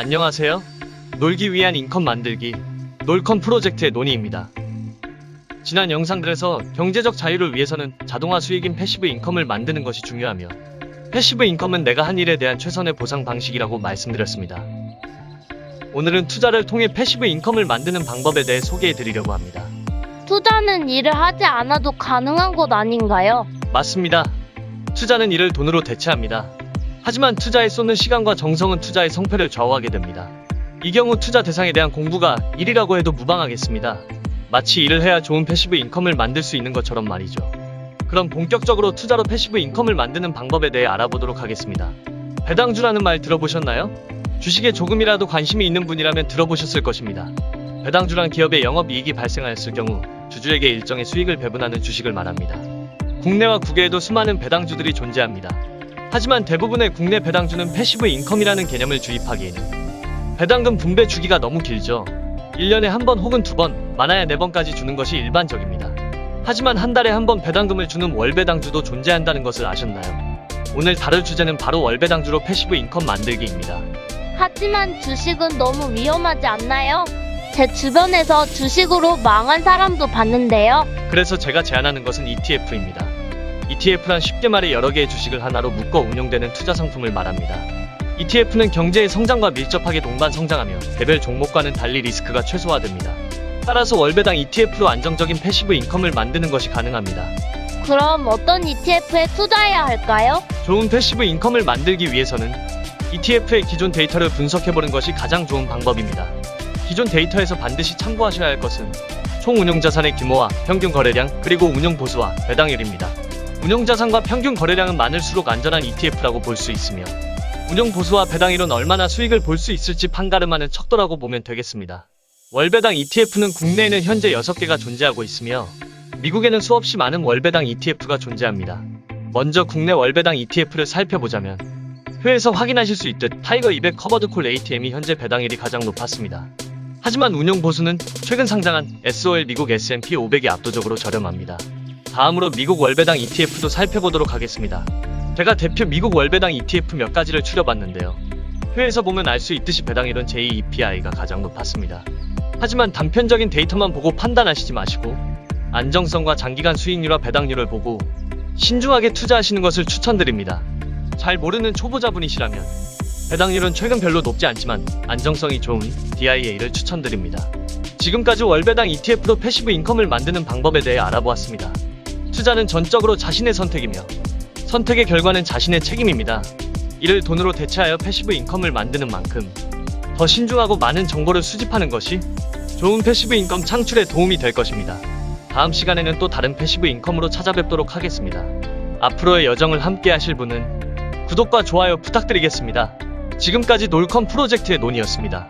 안녕하세요. 놀기 위한 인컴 만들기 놀컴 프로젝트의 논의입니다. 지난 영상들에서 경제적 자유를 위해서는 자동화 수익인 패시브 인컴을 만드는 것이 중요하며 패시브 인컴은 내가 한 일에 대한 최선의 보상 방식이라고 말씀드렸습니다. 오늘은 투자를 통해 패시브 인컴을 만드는 방법에 대해 소개해 드리려고 합니다. 투자는 일을 하지 않아도 가능한 것 아닌가요? 맞습니다. 투자는 이를 돈으로 대체합니다. 하지만 투자에 쏟는 시간과 정성은 투자의 성패를 좌우하게 됩니다. 이 경우 투자 대상에 대한 공부가 일이라고 해도 무방하겠습니다. 마치 일을 해야 좋은 패시브 인컴을 만들 수 있는 것처럼 말이죠. 그럼 본격적으로 투자로 패시브 인컴을 만드는 방법에 대해 알아보도록 하겠습니다. 배당주라는 말 들어보셨나요? 주식에 조금이라도 관심이 있는 분이라면 들어보셨을 것입니다. 배당주란 기업의 영업이익이 발생하였을 경우 주주에게 일정의 수익을 배분하는 주식을 말합니다. 국내와 국외에도 수많은 배당주들이 존재합니다. 하지만 대부분의 국내 배당주는 패시브 인컴이라는 개념을 주입하기에는 배당금 분배 주기가 너무 길죠. 1년에 한 번 혹은 2번, 많아야 4번까지 주는 것이 일반적입니다. 하지만 한 달에 한 번 배당금을 주는 월배당주도 존재한다는 것을 아셨나요? 오늘 다룰 주제는 바로 월배당주로 패시브 인컴 만들기입니다. 하지만 주식은 너무 위험하지 않나요? 제 주변에서 주식으로 망한 사람도 봤는데요. 그래서 제가 제안하는 것은 ETF입니다. ETF란 쉽게 말해 여러 개의 주식을 하나로 묶어 운용되는 투자 상품을 말합니다. ETF는 경제의 성장과 밀접하게 동반 성장하며 개별 종목과는 달리 리스크가 최소화됩니다. 따라서 월배당 ETF로 안정적인 패시브 인컴을 만드는 것이 가능합니다. 그럼 어떤 ETF에 투자해야 할까요? 좋은 패시브 인컴을 만들기 위해서는 ETF의 기존 데이터를 분석해보는 것이 가장 좋은 방법입니다. 기존 데이터에서 반드시 참고하셔야 할 것은 총 운용자산의 규모와 평균 거래량, 그리고 운용 보수와 배당률입니다. 운용자산과 평균 거래량은 많을수록 안전한 ETF라고 볼 수 있으며 운용 보수와 배당률은 얼마나 수익을 볼 수 있을지 판가름하는 척도라고 보면 되겠습니다. 월배당 ETF는 국내에는 현재 6개가 존재하고 있으며 미국에는 수없이 많은 월배당 ETF가 존재합니다. 먼저 국내 월배당 ETF를 살펴보자면 표에서 확인하실 수 있듯 타이거 200 커버드 콜 ATM이 현재 배당률이 가장 높았습니다. 하지만 운용 보수는 최근 상장한 SOL 미국 S&P 500이 압도적으로 저렴합니다. 다음으로 미국 월배당 ETF도 살펴보도록 하겠습니다. 제가 대표 미국 월배당 ETF 몇 가지를 추려봤는데요. 표에서 보면 알 수 있듯이 배당률은 JEPI가 가장 높았습니다. 하지만 단편적인 데이터만 보고 판단하시지 마시고 안정성과 장기간 수익률과 배당률을 보고 신중하게 투자하시는 것을 추천드립니다. 잘 모르는 초보자분이시라면 배당률은 최근 별로 높지 않지만 안정성이 좋은 DIA를 추천드립니다. 지금까지 월배당 ETF로 패시브 인컴을 만드는 방법에 대해 알아보았습니다. 투자는 전적으로 자신의 선택이며 선택의 결과는 자신의 책임입니다. 이를 돈으로 대체하여 패시브 인컴을 만드는 만큼 더 신중하고 많은 정보를 수집하는 것이 좋은 패시브 인컴 창출에 도움이 될 것입니다. 다음 시간에는 또 다른 패시브 인컴으로 찾아뵙도록 하겠습니다. 앞으로의 여정을 함께 하실 분은 구독과 좋아요 부탁드리겠습니다. 지금까지 놀컴 프로젝트의 논의였습니다.